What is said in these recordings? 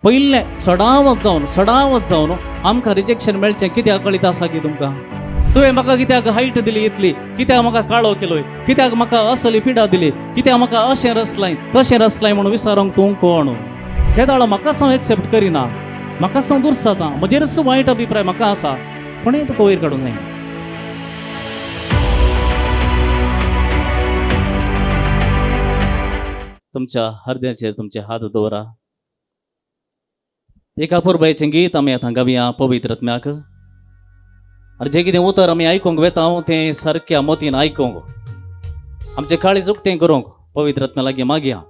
पयले सडावत जावन आमकां रिजेक्शन मेळचें कित्याक कळिता सागी तुमकां? तुवें म्हाका कित्याक हायट दिली इतली, कित्याक म्हाका काळो केलोय, कित्याक म्हाका असली पिडा दिली, कित्याक म्हाका अशें रचलाय तशें रचलाय म्हणून विचारूंक तूं कोण? केदाळ म्हाकाच हांव एक्सेप्ट करिना, म्हाकाच हांव दूर जाता, म्हजेरच वायट अभिप्राय म्हाका आसा, कोणें तुका वयर काडूंक जायना. तुमच्या हृदयाचेर तुमचे हात दवरा. एका पुरबायेचें गीत आमी आतां गावया पवित्र आत्म्याक. आनी जें कितें उतर आमी आयकूंक वेता तें सारक्या मोतीन आयकूंक, आमचें काळीज उक्तें करूंक पवित्र आत्म्या लागीं मागया.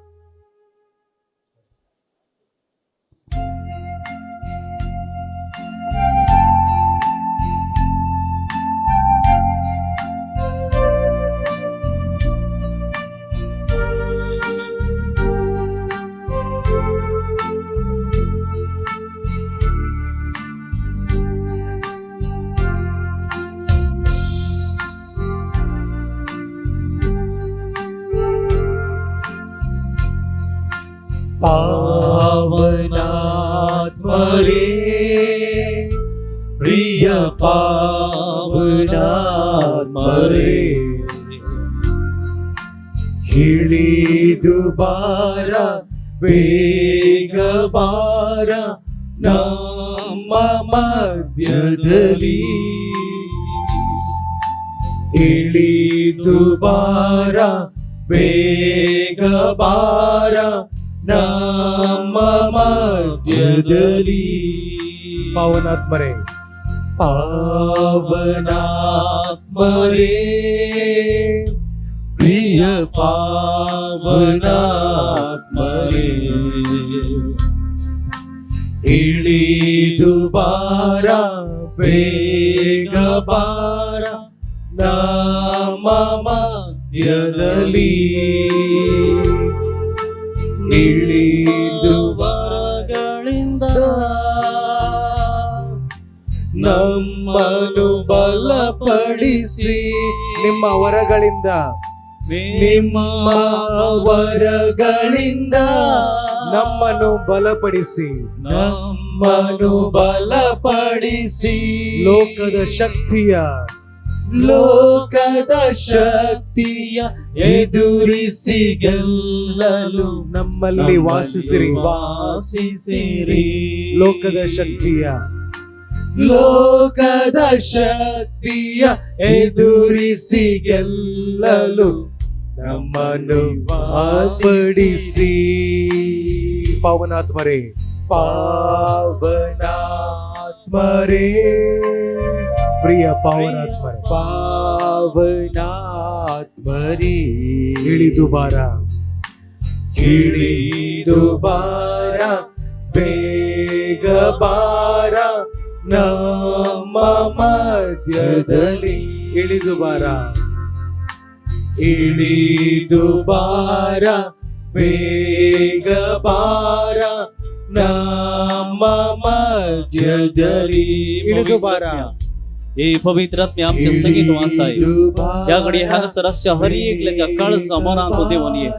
पावनात्मरे प्रिय पावनात्मरे ಇಳಿದು ಬಾರ ಬೇಗ ಬಾರ ನಮ್ಮ ಮಧ್ಯದಲ್ಲಿ ಇಳಿದು ಬಾರ ಬೇಗ ಬಾರ ನಮ್ಮ ಮಧ್ಯದಲ್ಲಿ. ಪಾವನಾತ್ಮರೇ ಪಾವನಾತ್ಮರೇ ಪ್ರಿಯ ಪಾವನಾತ್ಮರೇ ಇಳಿದು ಬಾರ ಬೇಗ ಬಾರ ನಮ್ಮ ಮಧ್ಯದಲ್ಲಿ ಇಳಿದು ವರಗಳಿಂದ ನಮ್ಮನ್ನು ಬಲಪಡಿಸಿ ನಿಮ್ಮ ವರಗಳಿಂದ ನಿಮ್ಮ ವರಗಳಿಂದ ನಮ್ಮನ್ನು ಬಲಪಡಿಸಿ ನಮ್ಮನ್ನು ಬಲಪಡಿಸಿ ಲೋಕದ ಶಕ್ತಿಯ ಎದುರಿಸಿ ಗೆಲ್ಲಲು ನಮ್ಮಲ್ಲಿ ವಾಸಿಸಿರಿ ಲೋಕದ ಶಕ್ತಿಯ ಎದುರಿಸಿ ಗೆಲ್ಲಲು ನಮ್ಮನ್ನು ವಾಸಿಸಿ. ಪಾವನಾತ್ಮರೇ ಪಾವನಾತ್ಮರೇ ಪ್ರಿಯ ಪಾವನಾತ್ಮರೇ ಇಳಿದು ಬಾರ ಬೇಗ ಬಾರ ನಮ್ಮ ಮಧ್ಯದಲ್ಲಿ ಇಳಿದು ಬಾರ ಬೇಗ ಬಾರ ನಮ್ಮ मध्यದಲ್ಲಿ ಇಳಿದು ಬಾರ. हे पवित्र आत्म्या आमच्या संगीत वासाय या घडी हांगासर हर एकल्याच्या काळजा मनांत तूं देवून ये.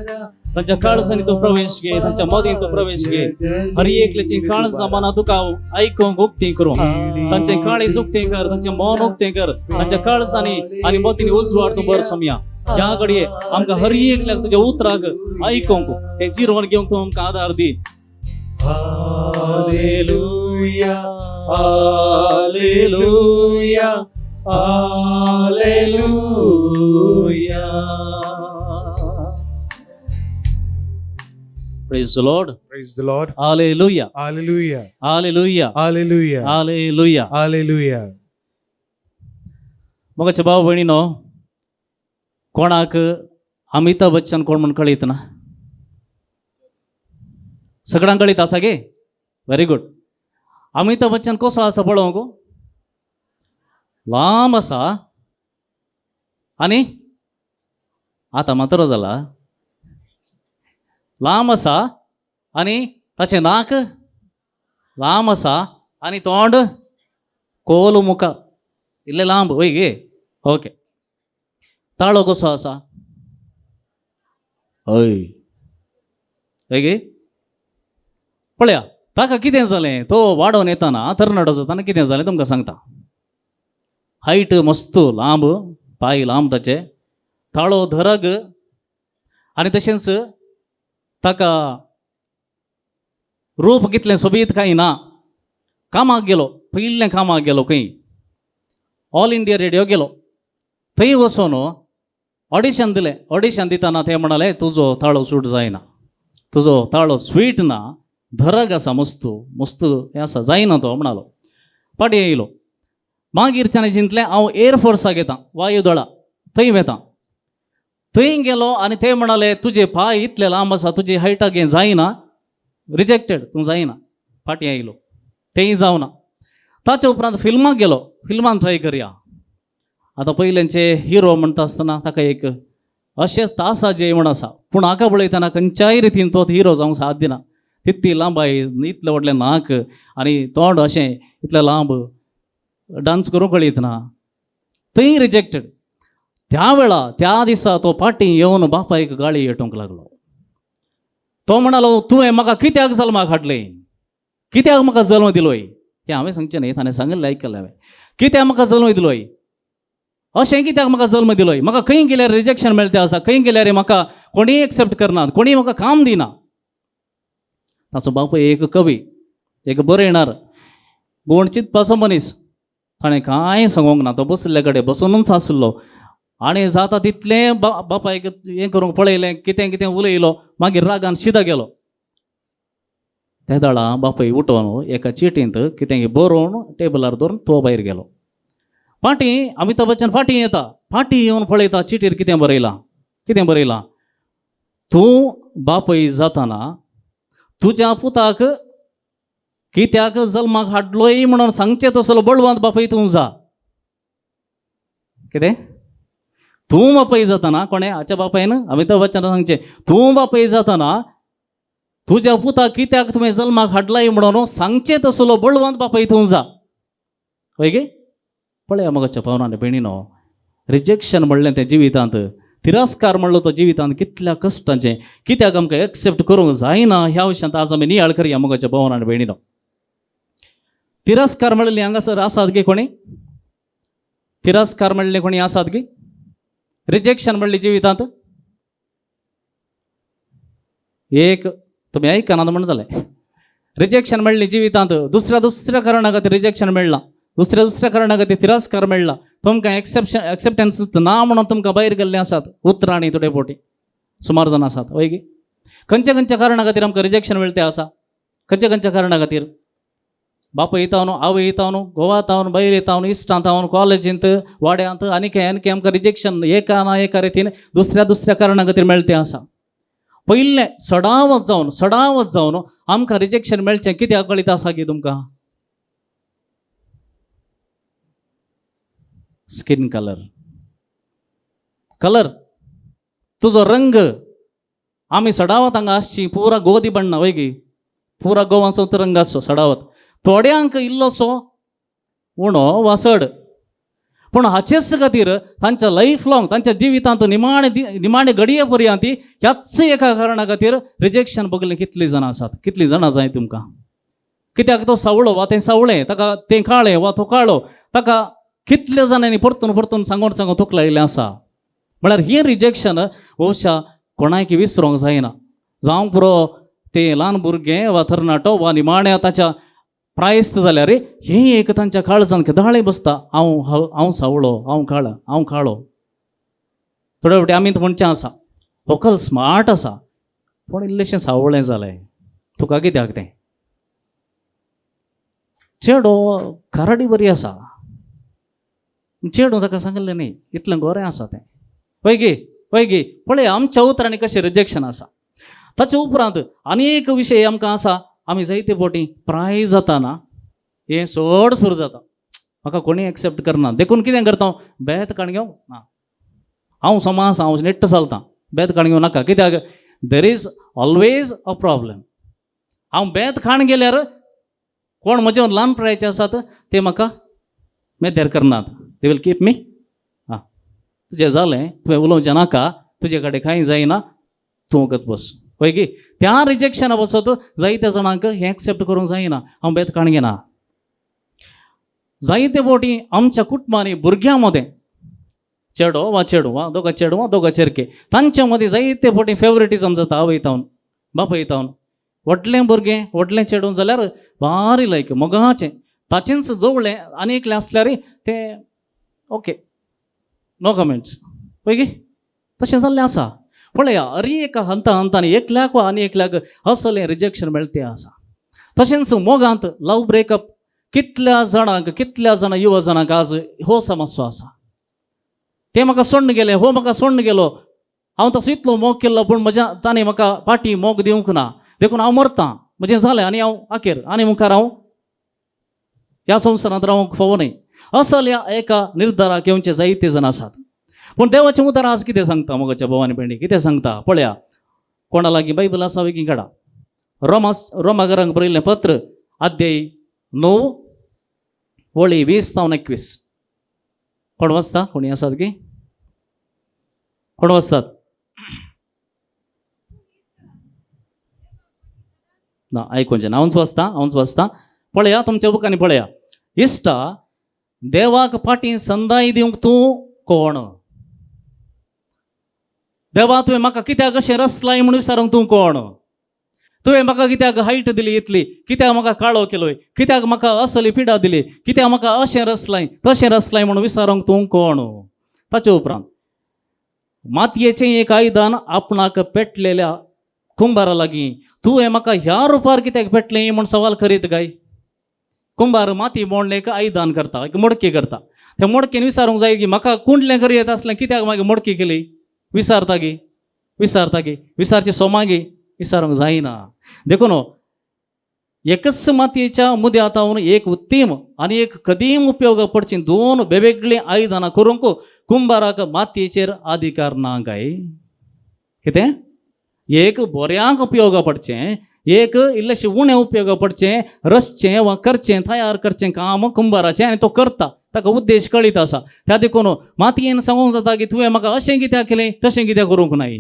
तांच्या काळजांनी तूं प्रवेश घे, तांच्या मदीं तूं प्रवेश घे. हर एकल्याची काळजां मनां तुका आयकूंक उक्तीं करूं. तांचें काळीज उक्तें कर, तांचें मन उक्तें कर, तांच्या काळजांनी आनी मदीं उजवाड तूं भर सोमया. या घडये आमकां हर एकल्याक तुज्या उतराक आयकूंक तें जिरोवन घेवंक तूं आमकां आदार दी. Hallelujah, hallelujah, hallelujah. Praise the Lord. Praise the Lord. Hallelujah. Hallelujah. Hallelujah. Hallelujah. Hallelujah. Hallelujah. मगाच्या भाव भयणीनो, कोणाक अमिताभ बच्चन कोण म्हण कळयत ना? सगळ्यांक कळीत आसा गे? Very good. अमिताभ बच्चन कसो आसा पळोवंक? लांब आसा आनी आतां मातरो जाला. लांब आसा आनी ताचें नाक लांब आसा आनी तोंड कोल मुखार इल्लें लांब वय गे. ओके. ताळो कसो आसा? हय गे पळया ताका कितें जालें तो वाडोवन येताना तरणाटो जाताना कितें जालें तुमकां सांगता. हायट मस्त लांब, पांय लांब ताचे, ताळो धरग आनी तशेंच ताका रूप कितलें सोबीत कांय ना. कामाक गेलो, पयलें कामाक गेलो खंय ऑल इंडिया रेडिओ गेलो. थंय वचोन ऑडिशन दिलें. ऑडिशन दितना ते म्हणाले तुजो ताळो सूट जायना, तुजो ताळो स्वीट ना, धरग आसा मस्त मस्त हें आसा, जायना तो म्हणालो. पाटी येयलो. मागीर ताणें चिंतलें हांव एअरफोर्साक येतां, वायूदळा थंय वेतां. थंय गेलो आनी ते म्हणाले तुजे पांय इतले लांब आसा, तुजी हायटाक हें जायना, रिजेक्टेड, तूं जायना. फाटीं येयलो. तेंय जावना. ताचे उपरांत फिल्माक गेलो. फिल्मान ट्राय करया. आतां पयलेंचे हिरो म्हणटा आसतना ताका एक अशेंच तासा जे म्हण आसा, पूण हाका पळयतना खंयच्याय रितीन तो हिरो जावंक साथ दिना. तितली लांबाय, इतलें व्हडलें नाक आनी तोंड अशें इतलें लांब, डान्स करूंक कळयतना थंय रिजेक्टेड. त्या वेळा त्या दिसा तो फाटीं येवन बापायक गाळी येटोंक लागलो. तो म्हणालो तुवें म्हाका कित्याक जल्माक हाडलें, कित्याक म्हाका जल्म दिलोय. हें हांवें सांगचें न्ही, ताणें सांगलें आयकलें हांवें. कित्याक म्हाका जल्म दिलोय, अशें कित्याक म्हाका जल्म दिलोय. म्हाका खंय गेल्यार रिजेक्शन मेळटें आसा, खंय गेल्यार म्हाका कोणीय एक्सेप्ट करनात, कोणीय म्हाका काम दिना. ताचो बापूय एक कवी, एक बरयणार, गोंडचीत मनीस. ताणें कांय सांगूंक ना. तो बसले कडेन बसूनच आसलो आनी जाता तितलें बापायक हें करूंक पळयलें, कितें कितें उलयलो. मागीर रागान शिदा गेलो. त्या दाळा बापूय उठोन एका चिटींत कितें बरोवन टेबलार दवरून तो भायर गेलो. फाटीं अमिताभ बच्चन फाटीं येता. फाटीं येवन पळयता चिटीर कितें बरयलां. कितें बरयलां, तूं बापय जाताना तुज्या पुताक कित्याक जल्माक हाडलोय म्हणून सांगचें तसलो बळवंत बापय तूं जा. कितें तूं बापय जाताना, कोणें हाच्या बापायन अमिताभ बच्चन सांगचें, तूं बापय जाताना तुज्या पुताक कित्याक तुवें जल्माक हाडलाय म्हणून सांगचें तसलो बळवंत बापय तूं जा. हय गे. पळया मोगाच्या भावनांनी भयणीनो, रिजेक्शन म्हणलें तें जिवितांत, तिरस्कार म्हणलो तो जिवितांत कितल्या कश्टांचें, कित्याक आमकां एक्सेप्ट करूंक जायना ह्या विशयांत आज आमी नियाळ करया मोगाच्या भावनांनी भयणीनो. तिरस्कार म्हणलें हांगासर आसात गे कोणी, तिरस्कार म्हणलें कोणी आसात गे, रिजेक्शन म्हणलें जिवितांत एक तुमी आयकनात म्हण जालें. रिजेक्शन मेळ्ळें जिवितांत, दुसऱ्या कारणा खातीर रिजेक्शन मेळ्ळां, दुसऱ्या कारणा खातीर तिरस्कार मेळ्ळा. तुमकां एक्सेप्टन्स ना म्हणून तुमकां भायर गेल्ले आसात उतराणी थोडे पोटी सुमार जाण आसात. हय गे. खंयच्या कारणा खातीर आमकां रिजेक्शन मेळटें आसा, खंयच्या कारणा खातीर. बापूय येता न्हू, आवय येता न्हू, घोवात तावन, बायल येता न्हू, इश्टांत तावन, कॉलेजींत, वाड्यांत आनीक आमकां रिजेक्शन एका ना एका रितीन दुसऱ्या कारणा खातीर मेळटें आसा. पयलें सडावत जावन आमकां रिजेक्शन मेळचें कित्याक कळीत आसा की तुमकां, स्किन कलर तुजो रंग. आमी सडावत हांगा आसची पुरा गोदी बण्ण, वय गे, पुरा गोवाचो रंग आसचो सडावत. थोड्यांक इल्लोसो उणो वा चड, पूण हाचेच खातीर तांच्या लायफ लाँग, तांच्या जिवितांत निमाणे घडये पर्यंत ह्याच एका कारणा खातीर रिजेक्शन बगलें कितलीं जाणां आसात. कितलीं जाणां जाय तुमकां. कित्याक तो सावळो वा तें सावळें, ताका तें काळें वा तो काळो, ताका कितल्या जाणांनी परतून सांगून तोखलायलें आसा. म्हळ्यार ही रिजेक्शन वोशा कोणायक विसरूंक जायना. जावं पुरो तें ल्हान भुरगें वा तरणाटो वा निमाण्या ताच्या प्रायस्त जाल्यार हें एक तांच्या काळजांत केदाळे बसता, हांव सावळो, हांव काळो. थोडे फावटी आमी म्हणचें आसा व्हंकल स्मार्ट आसा पूण इल्लेशें सावळें जालें. तुका कित्याक तें. चेडो खराडी बरी आसा, चेडो ताका सांगलें न्ही इतलें गोरें आसा तें. वय गे पळय आमच्या उतरांनी कशें रिजेक्शन आसा. ताचे उपरांत आनीक विशय आमकां आसा. आमी जायते फावटी प्राय जाताना हें चड सुरू जाता, म्हाका कोणी एक्सेप्ट करना देखून कितें करता, बेत काणयो ना, हांव समाज हांव नेट्ट चलतां, बेत काणयो नाका. कित्याक there is always a problem. हांव बेत खाण गेल्यार कोण म्हजे ल्हान प्रायाचे आसात ते म्हाका मेतेर करनात, दे विल कीप मी. तुजें जालें, तुवें उलोवचें नाका, तुजे कडेन कांय जायना, तूं वगत बस. होय गे त्या रिजेक्शना पासत जायत्या जाणांक हें एक्सेप्ट करूंक जायना हांव बेत काणगेना जायते फावटी आमच्या कुटुंबांनी भुरग्यां मदें चेडो वा दोगा चेडके तांच्या मदीं जायते फावटी फेवरेटिजम जाता आवय तावन बापाय तावन व्हडलें भुरगें व्हडलें चेडूं जाल्यार भारी लायक मोगाचें ताचेंच जवळें आनी एकलें आसल्यार तें ओके नो कमेंट्स पळय गे तशें जाल्लें आसा पळया एका हंतांनी एकल्याक वा आनी एकल्याक असलें रिजेक्शन मेळटा तें आसा तशेंच मोगांत लव ब्रेकअप कितल्या जाणां युवा जाणांक आज हो समस्या आसा ते म्हाका सोडून गेले हो म्हाका सोडून गेलो हांव तसो इतलो मोग केल्लो पूण म्हज्या ताणें म्हाका फाटीं मोग दिवंक ना देखून हांव मरतां म्हजें जालें आनी हांव आखेर आनी मुखार हांव ह्या संवसारांत रावंक फावो न्हय असल्या एका निर्धाराक येवचे जायते जाण आसात पूण देवाचें उतर आज कितें सांगता मोगाच्या भवानी भयणी कितें सांगता पळया कोणा लागीं बायबल आसा वेगळी काडा रोमाकारांक बरयल्लें पत्र अध्याय 9 वळी 20-21 कोण वाचता कोणी आसात की कोण वाचतात ना आयकूंचें ना हांवूच वाचता पळया तुमच्या बुकांनी पळया इश्टा देवाक फाटीं संदाय दिवंक तूं कोण देवा तुवें म्हाका कित्याक अशें रचलाय म्हणून विचारूंक तूं कोण तुवें म्हाका कित्याक हायट दिली इतली कित्याक म्हाका काळो केलोय कित्याक म्हाका असली पिडा दिली कित्याक म्हाका अशें रचलाय तशें रचलाय म्हणून विचारूंक तूं कोण ताचे उपरांत मातयेचें एक आयदान आपणाक पेटलेल्या कुंभारा लागीं तुवें म्हाका ह्या रुपार कित्याक पेटलें म्हूण सवाल करीत काय कुंभार माती मोडलें एक आयदान करता एक मडकी करता त्या मडकेन विचारूंक जाय की म्हाका कुंडलें करी येता आसलें कित्याक मागीर मडकी केली विचारता गे विचारची सोमागे विचारूंक जायना देखून एकच मातयेच्या मुद्द्यातावन एक उत्तीम आनी एक कदीम उपयोग पडची दोन वेगवेगळीं आयदानां करूंक कुंभाराक मातयेचेर अधिकार ना काय कितें एक बऱ्यांक उपयोग पडचें एक इल्लेशें उणें उपयोग पडचें रचचें वा करचें तयार करचें काम कुंभाराचें आनी तो करता ताका उद्देश कळीत आसा त्या देखून मातयेन सांगूंक जाता की तुवें म्हाका अशें कित्याक केलें तशें कित्याक करूंक नाय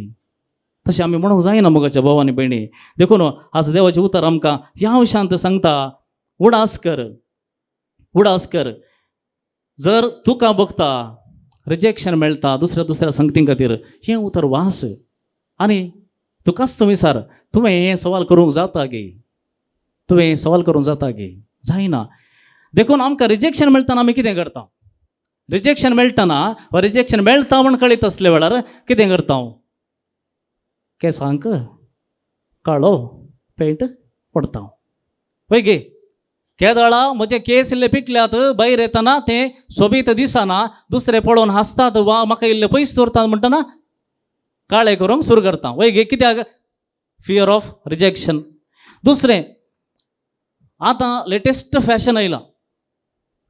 तशें आमी म्हणूंक जायना मोगाच्या भावानी भयणी देखून आज देवाचें उतर आमकां ह्या विशयांत सांगता उडास कर जर तुका बघता रिजेक्शन मेळटा दुसऱ्या संगतीं खातीर हें उतर वास आनी तुकाच विचार तुवें हें सवाल करूंक जाता गे जायना देखून आमकां रिजेक्शन मेळटना आमी कितें करता रिजेक्शन मेळटना वा रिजेक्शन मेळटा म्हूण कळीत आसले वेळार कितें करता हांव केसांक काळो पेंट पडता पळय गे केदळा म्हजे केस इल्ले पिकल्यात भायर येतना ते सोबीत दिसना दुसरे पळोवन हांसतात वा म्हाका इल्ले पयस दवरतात म्हणटना काळे करूंक सुरू करता वय गे कित्याक फियर ऑफ रिजेक्शन दुसरें आतां लेटेस्ट फॅशन आयलां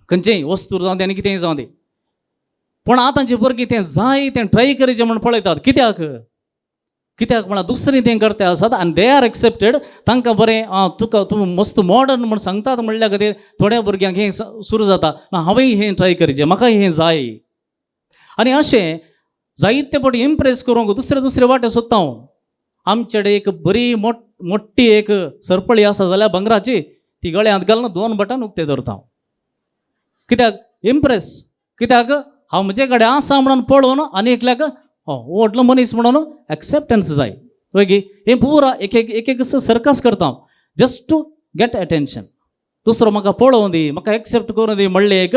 खंयचेय वस्तू जावं दी आनी कितेंय जावं दी पूण आतांची भुरगीं तें जाय तें ट्राय करीचें म्हूण पळयतात कित्याक म्हळ्यार दुसरें तें करते आसात आनी दे आर एक्सेप्टेड तांकां बरें तुका तूं मस्त मॉडर्न म्हूण सांगतात म्हणल्या खातीर थोड्या भुरग्यांक हें सुरू जाता हांवेंय हें ट्राय करीचें म्हाकाय हें जाय आनी अशें जायते फावटी इम्प्रेस करूंक दुसरे वाटे सोदता हांव आमचे कडेन एक बरी मोठी एक सरपळी आसा जाल्यार भांगराची ती गळ्यांत घालून 2 बटन उक्ते दवरता हांव कित्याक इम्प्रेस कित्याक हांव म्हजे कडेन आसा म्हणून पळोवन आनी एकल्याक व्हडलो मनीस म्हणून एक्सेप्टन्स जाय ओके हें पुरा एक सर्कस करता हांव जस्ट टू गेट अटेन्शन दुसरो म्हाका पळोवं दी म्हाका एक्सेप्ट करूं दी म्हणलें एक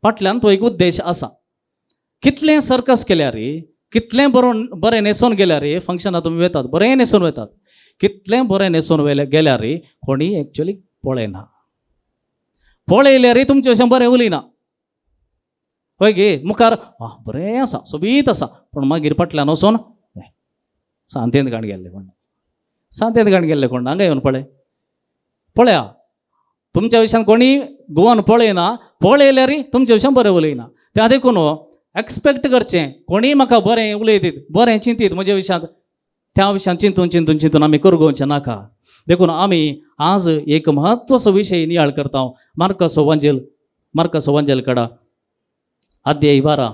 फाटल्यान तो एक उद्देश आसा कितलें सर्कस केल्यार कितलें बरें न्हेसोन गेल्यार फंक्शनाक तुमी वेतात बरें न्हेसोन वेतात कितलें बरें न्हेसोन गेल्यार कोणी एक्चुअली पळयना पळयल्यार तुमचें अशें बरें उलयना हय गे मुखार बरें आसा सोबीत आसा पूण मागीर फाटल्यान वचोन सांतेंत घाण गेल्ले कोण हांगा येवन पळया तुमच्या विशयान कोणी गोवन पळयना पळयल्यार तुमच्या विशयान बरें उलयना त्या देखून एक्सपेक्ट करचें कोणी म्हाका बरें उलयतीत बरें चिंतीत म्हज्या विशयांत त्या विशयान चिंतून आमी करगोवचें नाका देखून आमी आज एक म्हत्वाचो विशय नियाळ करता मार्कस वांजेल काडा अध्याय 12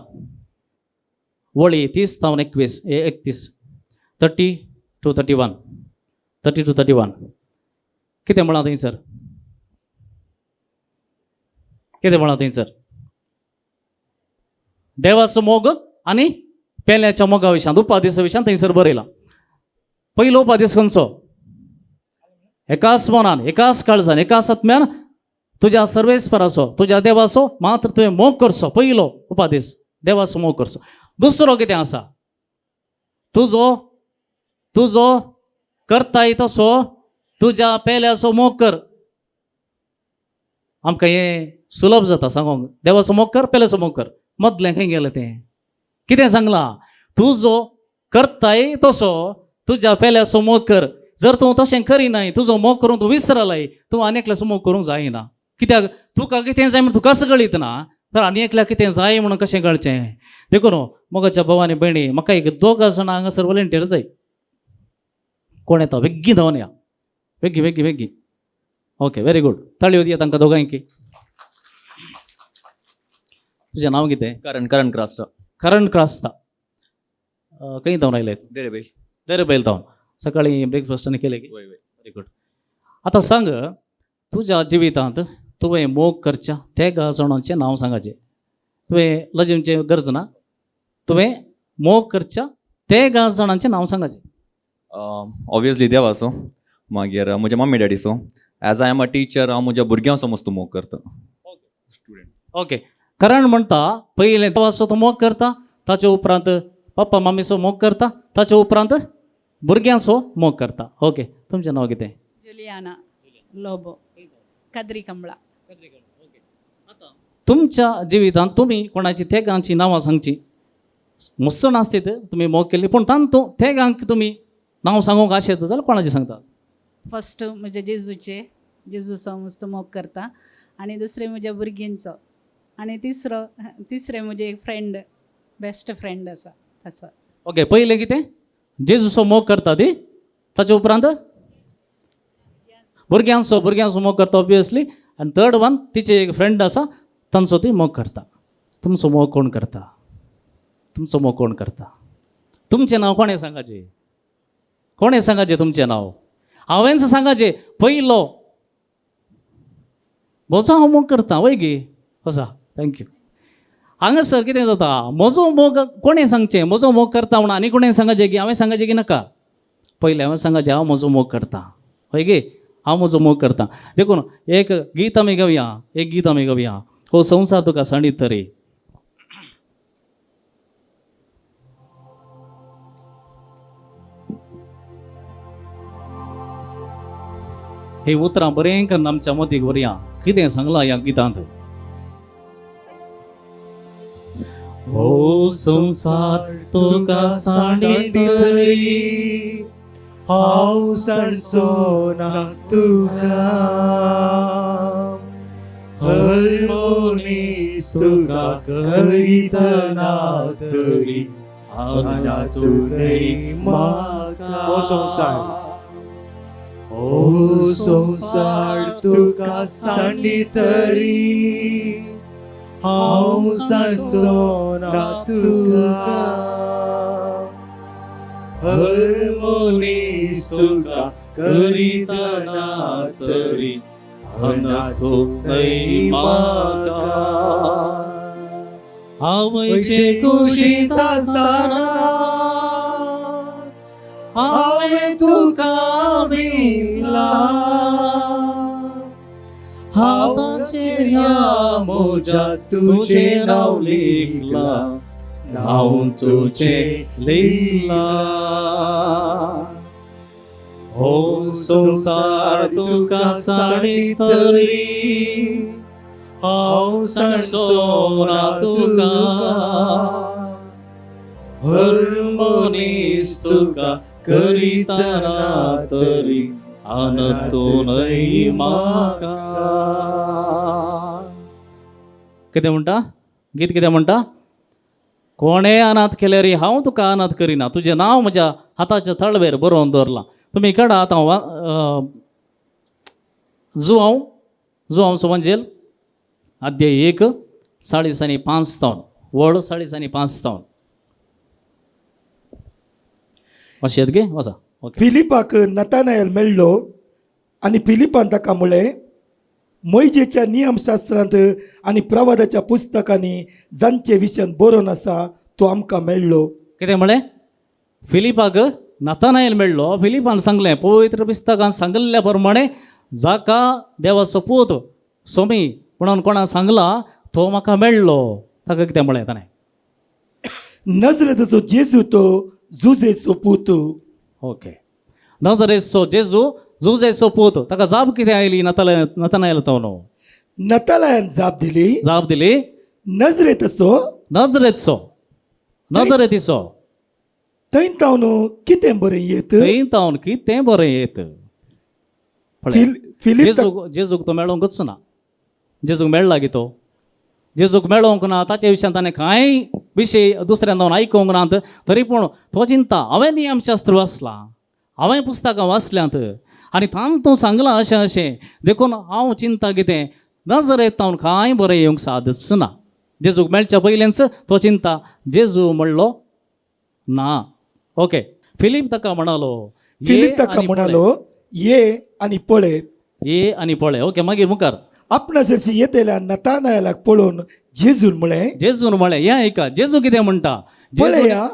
वळी 30-31 30 to 31 30 to 31 कितें म्हणा थंयसर कितें म्हणा थंयसर देवाचो मोग आनी पेल्याच्या मोगा विशयां उपादेशा विशयां थंयसर बरयलां पयलो उपादेश खंयचो एकाच मनान एकाच काळजान एकाच आत्म्यान तुज्या सर्वेस्पराचो तुज्या देवाचो मात्र तुवें मोग करचो पयलो उपादेश देवाचो मोग करचो दुसरो कितें आसा तुजो तुजो करताय तसो तुज्या पेल्याचो मोग कर आमकां हें सुलभ जाता सांगोंक देवाचो मोग कर पेल्याचो मोग कर मदलें खंय गेलें तें कितें सांगलां तुजो करताय तसो तुज्या पेल्याचो मोग कर जर तूं तशें करिनाय तुजो मोग करूंक तूं विसरलाय तूं आनी एकल्याचो मोग करूंक जायना कित्याक तुका कितें जाय म्हण तुका कळीत ना तर आनी एकल्याक कितें जाय म्हणून कशें कळचें देखून मोगाच्या भावानी भयणी म्हाका एक 2 जाणां हांगासर वॉलंटियर जाय कोण येता बेगीन धांवन या बेगी बेगी बेगी ओके व्हेरी गुड ताळयो दिया तांकां दोगांयकी तुजें नांव कितें करण क्रास्टा करण क्रास्ता खंय धांवन आयले देरेबैल देरेबैल धांवन सकाळीं ब्रेकफास्ट आनी केलें की वय वय व्हेरी गुड आतां सांग तुज्या जिवितांत तुवें मोग करच्या त्या 10 जाणांचें नांव सांगाचें तुवें लजेवचें गरज ना तुवें मोग करच्या त्या 10 जाणांचें नांव सांगाचें ऑब्वियसली देवाचो मागीर म्हज्या मम्मी डॅडीचो as I am a teacher हांव म्हज्या भुरग्यां मस्त मोग करता स्टुडंट ओके कारण म्हणटा पयलें देवाचो तो मोग करता ताचे उपरांत पप्पा मम्मीचो मोग करता ताचे उपरांत भुरग्यांचो मोग करता ओके तुमचें नांव कितें जुलियाना लोबो कद्री कमळा तुमच्या जिवितांत तुमी कोणाची तेगांची नांवां सांगची मस्त नासतीत तुमी मोग केल्ली पूण तांतूं तेगांक तुमी नांव सांगूंक आशेत जाल्यार कोणाचें सांगता फर्स्ट म्हणजे जेजूचो मस्त मोग करता आनी दुसरें म्हज्या भुरगींचो आनी तिसरें म्हजे एक फ्रेंड बेस्ट फ्रेंड आसा ताचो ओके पयलें कितें जेजूचो मोग करता ती ताचे उपरांत भुरग्यांचो मोग करता ऑब्वियसली आनी थर्ड वन तिचे एक फ्रेंड आसा तांचो ती मोग करता तुमचो मोग कोण करता तुमचो मोग कोण करता तुमचें नांव कोणें सांगाचें तुमचें नांव हांवेंच सांगाचें पयलो म्हजो हांव मोग करता वय गे वसा थँक्यू हांगासर कितें जाता म्हजो मोग कोणें सांगचें म्हजो मोग करता म्हणून आनी कोणें सांगाचें की हांवें सांगाचें की नाका पयलें हांवें सांगाचें हांव म्हजो मोग करता हय गे हांव म्हजो मोग करता देखून एक गीत आमी गावया हो संवसार तुका साणीत तरी हे उतरां बरें करून आमच्या मतीक व्हरया कितें सांगलां ह्या गितांत हो संसार तुका साणीत तरी हांव सांडचो ना तुका हर मनीस तुका करीतना तरी अनाथूनय म्हाका हो संसार तुका सांडीत तरी हांव सांडचो ना तुका हर मनीस तुका करीतना तरी अनाथूनय म्हाका आवयचे कुशीत आसतना हांवें तुका भिजला हाताचेर ह्या मोज्यात तुजें नांव लिखलां नांव तुजें लिखलां हो संसार तुका साणीत तरी हांव सांडचो ना तुका हर मनीस तुका करीतना तरी अनाथूनय म्हाका कितें म्हणटा गीत कितें म्हणटा कोणें अनाथ केले रे हांव तुका अनाथ करिना तुजें नांव म्हज्या हाताच्या तळवेर बरोवन दवरलां तुमी काडा आतां जुआंवचो वंजेल अध्याय 1 4:5 तावन व्हड 4:5 तावन अशें गे वचा ओके फिलिपाक नतानायल मेळ्ळो आनी फिलिपान ताका म्हळें मोइजेच्या नियमशास्त्रांत आनी प्रवादाच्या पुस्तकांनी जांचे विशयान बरोवन आसा तो आमकां मेळ्ळो. कितें म्हळें फिलिपाक नातानायल मेळ्ळो. फिलिपान सांगलें पवित्र पुस्तकान सांगल्ल्या प्रमाणे जाका देवाचो पूत सोमी म्हणून कोणाक सांगला तो म्हाका मेळ्ळो. ताका कितें म्हळें ताणें नजरेचो जेजू तो जुजेचो पूत. ओके नजरेचो जेजू जुजेचो पूत. ताका जाप कितें आयली नतानायल तो न्हू नतालायान जाप दिली नजरेचो थंय तावन कितें बरें येत. थंय तावन कितें बरें येत. फिलीप जेजूक तो मेळोंकच ना. जेजूक मेळ्ळा गी तो जेजूक मेळोंक ना. ताचे विशयान ताणें कांय विशय दुसऱ्यान जावन आयकोंक नात. तरी पूण तो चिंता हांवें नियमशास्त्र वाचलां हांवें पुस्तकां वाचल्यांत आनी तांतूं सांगलां अशें अशें देखून हांव चिंता कितें नजरेत तावन कांय बरें येवंक सादच ना. जेजूक मेळच्या पयलींच तो चिंता जेजू म्हणलो ना. ओके फिलीप ताका म्हणालो ये आनी पळय. ये आनी पळय. ओके मागीर मुखार आपणासरशी येतेल्या नतानायलाक पळोवन जेजून म्हळें हें ऐका जेजू कितें म्हणटा. पळया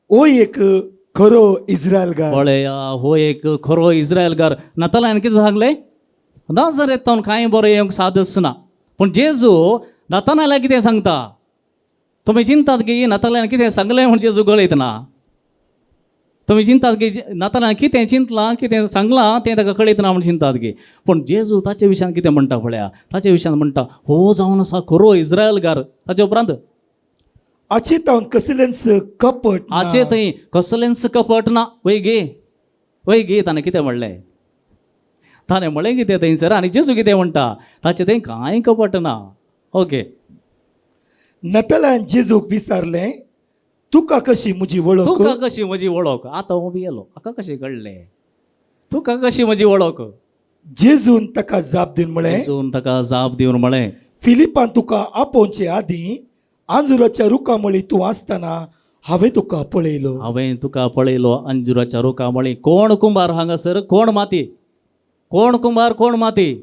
ओ एक खरो इस्रायलकार. पळया हो एक खरो इस्रायलकार. नातालान कितें सांगलें नजरेत तावन कांय बरें येवंक सादच ना. पूण जेजू नातानायलाक कितें सांगता. तुमी चिंतात की नातालान कितें सांगलें म्हण जेजू गळयत ना. तुमी चिंतात की नातालान कितें चिंतलां कितें सांगलां तें ताका कळयत ना म्हण चिंतात की. पूण जेजू ताचे विशयान कितें म्हणटा पळया. ताचे विशयान म्हणटा हो जावन आसा खरो इस्रायलकार. ताचे उपरांत आचे तावन कसलेंच कपट आचे थंय कसलेंच कपट ना. वय गे ताणें कितें म्हणलें. ताणें म्हळें कितें थंयसर आनी जेजू कितें म्हणटा ताचे थंय कांय कपट ना. ओके नतालान जेजूक विचारलें तुका कशी म्हजी वळख. तुका कशी म्हजी वळख. आतां हो बी येलो म्हाका कशें कळ्ळें तुका कशी म्हजी वळख. जेजून ताका जाप दिवन म्हळें जेजून ताका जाप दिवन म्हळें फिलिपान तुका आपोवचे आदीं आंजुराच्या रुखा मळी तूं आसतना हांवें तुका पळयलो अंजुराच्या रुखा मळी. कोण कुंभार हांगासर कोण कुंभार कोण माती.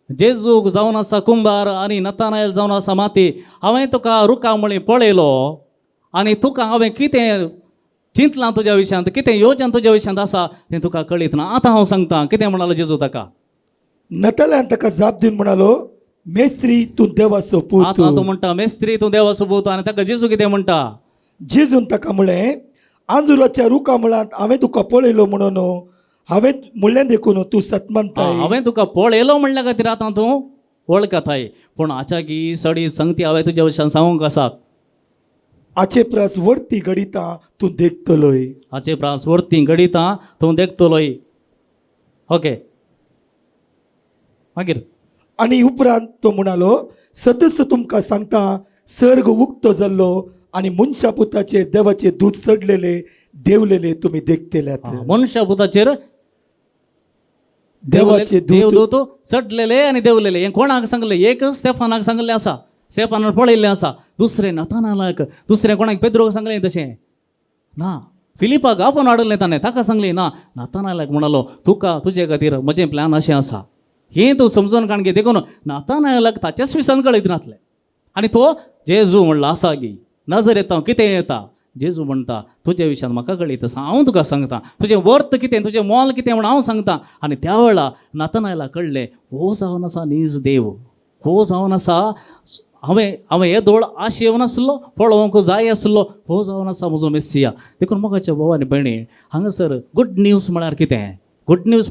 जेजूक जावन आसा कुंभार आनी नतानायल जावन आसा माती. हांवें तुका रुखा मळी पळयलो आनी तुका हांवें कितें चिंतलां तुज्या विशयांत कितें येवचें तुज्या विशयांत आसा तें तुका कळीत ना. आतां हांव सांगतां कितें म्हणालो जेजू ताका. नतालान ताका जाप दिवन म्हणालो मेस्त्री तूं देवाचो पूत. आतां तूं म्हणटा मेस्त्री तूं देवाचो पूत आनी ताका जेजू कितें म्हणटा. जेजून ताका म्हळें आंजुराच्या रुखा मळांत हांवें तुका पळयलो म्हणून हांवें म्हणलें देखून तूं सतमंताय. हांवें तुका पळयलो म्हणल्या खातीर आतां तूं वळखताय. पूण आचाकी सडी संगती हांवें तुज्या विशयान सांगूंक आसात. आचे प्रास वर्ती घडिता तूं देखतलोय. हाचे प्रास वर्ती घडिता तूं देखतलोय. ओके मागीर आनी उपरांत तो म्हणालो सतस तुमकां सांगता सर्ग उक्तो जाल्लो आनी मनशा पुताचे देवाचे दूत चडलेले देवलेले तुमी देखतेल्यात. मनशा पुताचेर देवाचे देवदूत चडलेले आनी देवलेले. हें कोणाक सांगलें. एक स्टेफानाक सांगलें आसा. स्टेफानान पळयल्लें आसा. दुसरें नातानायलाक दुसरें कोणाक पेद्रोक सांगलें तशें ना. फिलिपाक आपोवन हाडलें ताणें ताका सांगलें ना. नातानायलाक म्हणालो तुका तुजे खातीर म्हजें प्लॅन अशें आसा हें तूं समजून काण गे. देखून नातानायलाक ताचेच विशयान कळयत नासलें. आनी तो जेजू म्हणला आसा गी नजर येता कितें येता. जेजू म्हणटा तुजे विशयान म्हाका कळयत आसा. हांव तुका सांगता तुजें वर्थ कितें तुजें मोल कितें म्हण हांव सांगता. आनी त्या वेळा नातानायलाक कळ्ळें हो जावन आसा नीज देव. हो जावन आसा हांवें हे दोळ आश येवन आसलो पळोवंक जाय आसलो. हो जावन आसा म्हजो मेस्सिया. देखून मोगाच्या भाव आनी भयणी हांगासर गूड न्यूज म्हळ्यार कितें. गूड न्यूज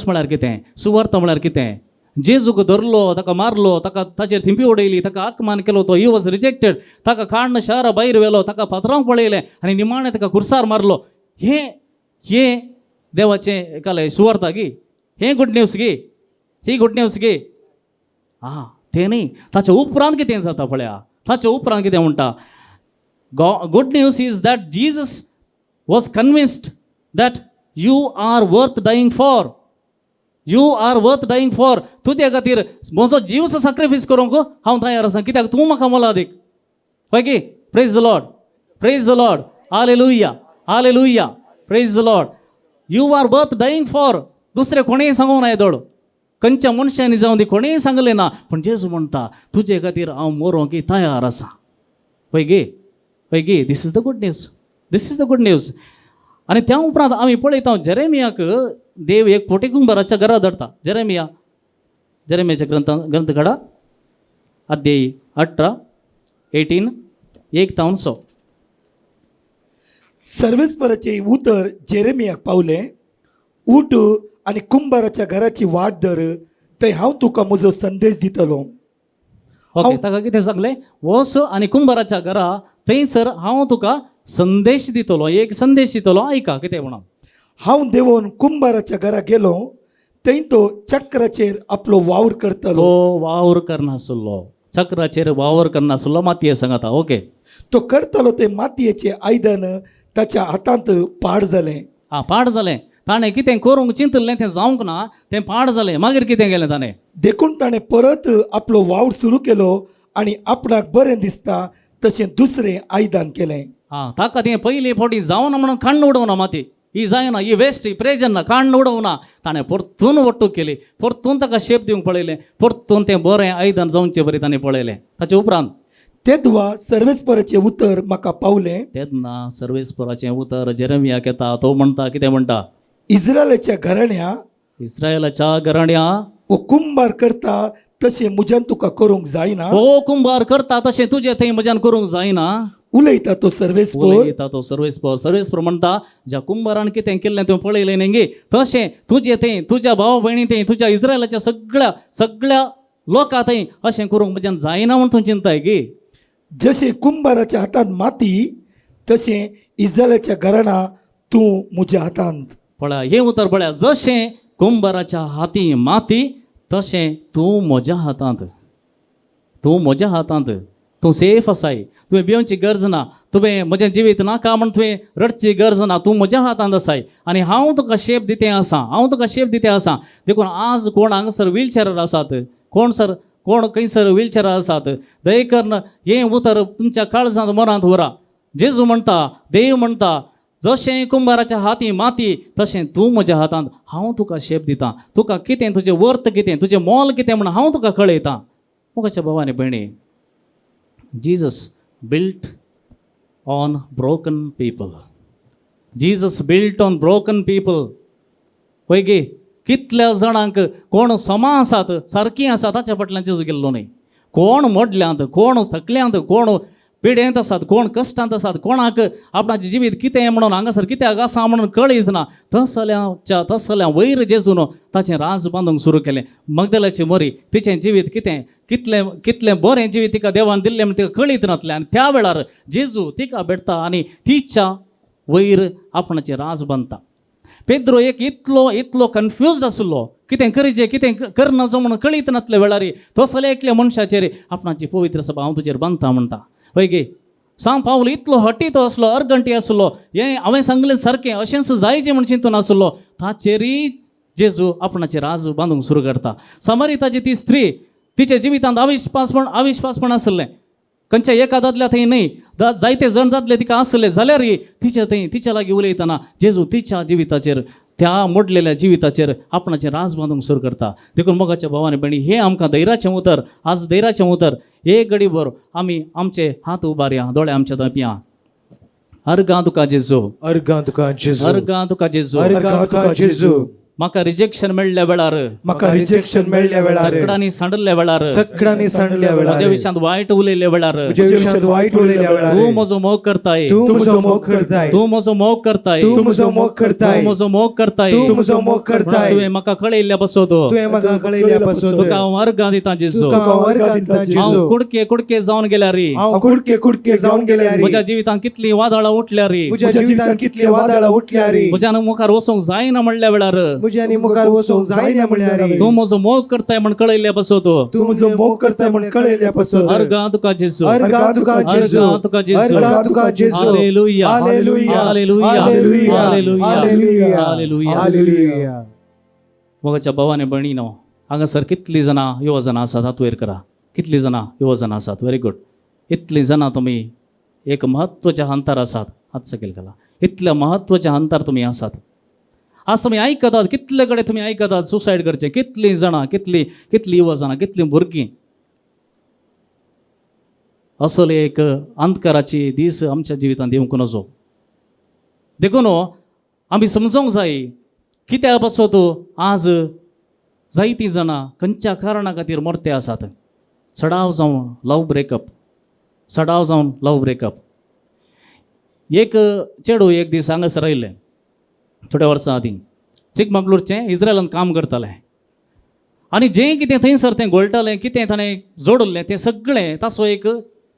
म्हळ्यार कितें. सुवार्थ म्हळ्यार कितें. जेजूक धरलो ताका मारलो ताका ताचेर थिंपी उडयली ताका आकमान केलो तो ही वॉज रिजेक्टेड. ताका काडून शारा भायर व्हेलो ताका फातरांक पळयलें आनी निमाणें ताका कुर्सार मारलो. हे देवाचें एकालें सुवार्थ गी. हें गूड न्यूज गी. ही गूड न्यूज गी. तें न्ही. ताचे उपरांत कितें जाता पळया. ताचे उपरांत कितें म्हणटा. Good news is that Jesus was convinced that you are worth dying for. तुजे खातीर म्हजो जीव सॅक्रिफायस करूंक हांव तयार आसा. कित्याक तूं म्हाका मोला दीक. पळय गे. Praise the lord hallelujah praise lord. You are worth dying for. दुसरे कोणीही सांगू नये दड, खंयच्या मनशांनी जाऊन दी कोणीही सांगले ना, पण जेजू म्हणटा तुजे खातीर हांव मरोंक तयार आसा. पळय गे, this is the good news, this is the good news. आणि त्या उपरांत आमी पळयता जेरेमियाक देव एक पोटेकुंबाराच्या घरा धाडटा. जेरेमियाच्या ग्रंथ काढा, अध्याय 18, 18, 1-6. सर्वेस्पराचे उतर जेरेमियाक पावले, उठ आणि कुंभाराच्या घराची वाट धर, थंय हांव तुका म्हजो संदेश दितलो. ओके, ताका कितें सांगलें, वच आनी कुंभाराच्या घरा थंयसर हांव तुका संदेश दितलो, एक संदेश दितलो. ऐका कितें म्हणून. हांव देंवोन कुंभाराच्या घरा गेलो, थंय तो चक्राचेर आपलो वावर करतलो. तो वावर करनासलो, चक्राचेर वावर करनासलो, मातये सांगता. ओके, तो करतलो ते मातयेचे आयदन ताच्या हातांत पाड जालें. पाड जालें. ताणें कितें करूंक चिंतलें तें जावंक ना, तें पाड जालें. मागीर कितें केलें ताणें? देखून ताणें परत आपलो वावर सुरू केलो आनी आपणाक बरें दिसता तशें दुसरें आयदन केलें. ताका तें पयलीं फावटी जावना म्हणून काण्ण उडोवना माती. ही जायना, ही वेस्ट, ही प्रेजन ना, काण्ण उडोवना. ताणें परतून वट्टू केली, परतून ताका शेप दिवंक पळयलें, परतून तें बरें आयदन जावचें बरें ताणें पळयलें. ताचे उपरांत तेदवा सर्वेस्पराचें उतर म्हाका पावलें. तेन्ना सर्वेस्पराचें उतर जेरेमियाक येता. तो म्हणटा, कितें म्हणटा, इस्रायलाच्या घराण्या इस्रायलाच्या घराण्या वो कुंभार करता तशें म्हज्यान तुका करूंक जायना. तो कुंभार करता तशें तुजें थंय म्हज्यान करूंक जायना. उलयता तो सर्वेस्पर. उलयता तो सर्वेस्पर म्हणटा, ज्या कुंभारान कितें केल्लें तें पळयलें न्ही गे, तशें तुजें थंय, तुज्या भाव भयणी थंय, तुज्या इस्रायलाच्या सगळ्या लोकां थंय अशें करूंक म्हज्यान जायना म्हूण तूं चिंताय गे. जशें कुंभाराच्या हातांत माती, तशें इस्रायलाच्या घराणा तूं म्हज्या हातांत. पळय हें उतर पळय, जशें कुंभाराच्या हाती माती, तशें तूं म्हज्या हातांत. तूं म्हज्या हातांत. तूं सेफ आसाय. तुवें भिवची गरज ना. तुवें म्हजें जिवीत नाका म्हण तुवें रडची गरज ना. तूं म्हज्या हातांत आसाय आनी हांव तुका शेप दितें आसा. हांव तुका शेप दितें आसा. देखून आज कोण हांगासर व्हीलचॅरार आसात, कोण खंयसर व्हीलचॅरार आसात, दय करून हें उतर तुमच्या काळजांत मनांत व्हरा. जेजू म्हणटा, देव म्हणटा, जशें कुंभाराच्या हाती माती, तशें तूं म्हज्या हातांत. हांव तुका शेप दितां. तुका कितें, तुजें वर्थ कितें, तुजें मोल कितें म्हण हांव तुका कळयतां. मोगाच्या भावानी भयणी, Jesus built on broken people. Jesus built on broken people. पळय गे, कितल्या जाणांक कोण समा आसात, सारकीं आसात, ताच्या फाटल्यान जेजू गेल्लो न्ही. कोण मोडल्यांत, कोण थकल्यांत, कोण पिडेंत आसात, कोण कश्टांत आसात, कोणाक आपणाचें जिवीत कितें म्हणून हांगासर कित्याक आसा म्हणून कळयत ना, तसल्या वयर जेजून ताचें राज बांदूंक सुरू केलें. मगदलाची मरी, तिचें जिवीत कितलें बरें जिवीत तिका देवान दिल्लें म्हण तिका कळीत नातलें. आनी त्या वेळार जेजू तिका भेटता आनी तिच्या वयर आपणाचें राज बांदता. पेद्रो एक इतलो कन्फ्युज्ड आसलो, कितें करचें, कितें करना जो म्हणून कळीत नातल्या वेळार तसल्या एकल्या मनशाचेर आपणाची पवित्र सभा हांव तुजेर बांदता म्हणटा. पळय गे, सांग पावलो इतलो हट्टीत आसलो, अर्गंटी आसलो, हें हांवें सांगलें सारकें अशेंच जायचें म्हण चिंतून आसलो. ताचेरय जेजू आपणाचें राज बांदूंक सुरू करता. सामरिताची ती स्त्री, तिच्या जिवितांत अविश्वासपण आसलें. खंयच्या एका दादल्या थंय न्ही, जायते जण दादले तिका आसले जाल्यार तिच्या लागीं उलयतना जेजू तिच्या जिविताचेर, त्या मोडलेल्या जिविताचेर आपणाचें राज बांदूंक सुरू करता. देखून मोगाच्या भावानी भयणी, हें आमकां धैर्याचें उतर. आज धैर्याचें उतर. एक घडीभर आमी आमचे हात उबारया, दोळे आमच्या दापया. अर्गां तुका जेजू, अर्गां तुका जेजू, अर्गां तुका जेजू, अर्गां तुका जेजू. म्हाका रिजेक्शन मेळ्ळ्या वेळार, म्हाका रिजेक्शन मेळ्ळ्या वेळार, सगळ्यांनी सांडल्या वेळार, सगळ्यांनी सांडल्या वेळार, म्हज्या विशयांत वायट उलयल्या वेळार, म्हज्या विशयांत वायट उलयल्या वेळार, तूं म्हजो मोग करताय, तूं म्हजो मोग करताय, तूं म्हजो मोग करताय, तूं म्हजो मोग करताय, तूं म्हजो मोग करताय, तूं म्हजो मोग करताय. तुवें म्हाका कळयल्ल्या पासत, तुवें म्हाका कळयल्या पासून तुका हांव अर्गां दितां जेजू. तुका हांव अर्गां दितां हांव जेजू. कुडके जावन गेल्या रे, हांव कुडके जावन गेल्या रे. म्हज्या जिवितांत कितलीं वादळां उठल्या रे, म्हज्या जिवितांत कितली वादळां उठल्या रे. म्हज्यान मुखार वचूंक जायना म्हणल्या वेळार, म्हज्यानी मुखार वचूंक जायना म्हणल्यार रे. तूं म्हजो मोग करताय म्हण कळयल्ल्या पासत, तूं म्हजो मोग करताय म्हण कळयल्या पासून अर्गां तुका जेजू, अर्गां तुका जेजू, अर्गां तुका जेजू, अर्गां तुका Jezu. Hallelujah, hallelujah, hallelujah, hallelujah, hallelujah, hallelujah, hallelujah. Hallelujah. मोगाच्या भावाने भयणीनो, हांगासर कितलीं जाणां युवजनां आसात, हात वयर करा. कितलीं जाणां युवजनां आसात? Very good. इतलीं जाणां तुमी एक म्हत्वाच्या अंतर आसात, हात सकयल घाला. इतल्या महत्वाच्या अंतर तुम्ही आसात. आज तुम्ही आयकतात, कितले कडेन तुम्ही आयकतात सुसायड करचे, कितलीं जाणां, कितलीं युवा जाणां, कितलीं भुरगीं. असले एक अंतकाराची दीस आमच्या जिवितांत येवंक नजो. देखून आमी समजूंक जाय कित्या पासत आज जायतीं जाणां खंयच्या कारणा खातीर मरते आसात. सडाव जावन लव ब्रेकअप, सडाव जावन लव ब्रेकअप. एक चेडूं एक दीस हांगासर आयिल्लें थोड्या वर्सां आदीं, चिकमंगळूरचें इज्रायलांत काम करतालें. आनी जें कितें थंयसर तें घोळटालें, कितें ताणें जोडलें तें सगळें ताचो एक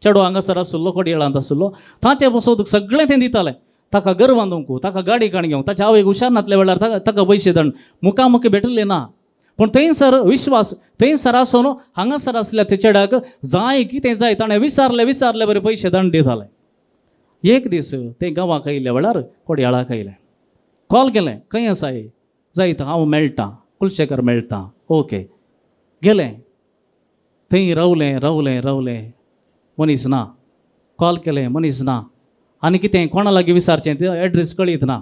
चेडो हांगासर आसलो, कोडयाळांत आसलो, ताचे पासून सगळें तें दितालें. ताका घर बांदूंक, ताका गाडी काण घेवंक, ताच्या आवयक हुशार नासल्या वेळार ताका पयशे दण मुखामुखी भेटले ना. पूण थंयसर विश्वास, थंयसर आसून हांगासर आसल्या त्या चेड्याक जाय कितें जाय ताणें विचारले बरे पयशे दंड दिताले. एक दीस ते गांवाक आयिल्ल्या वेळार कोडयाळाक आयलें, कॉल केलें, खंय आसाय, जायत हांव मेळटा, कुलशेकर मेळटा. ओके, गेलें थंय रावलें, मनीस ना. कॉल केलें, मनीस ना. आनी कितें कोणा लागीं विचारचें तें एड्रेस कळीत ना.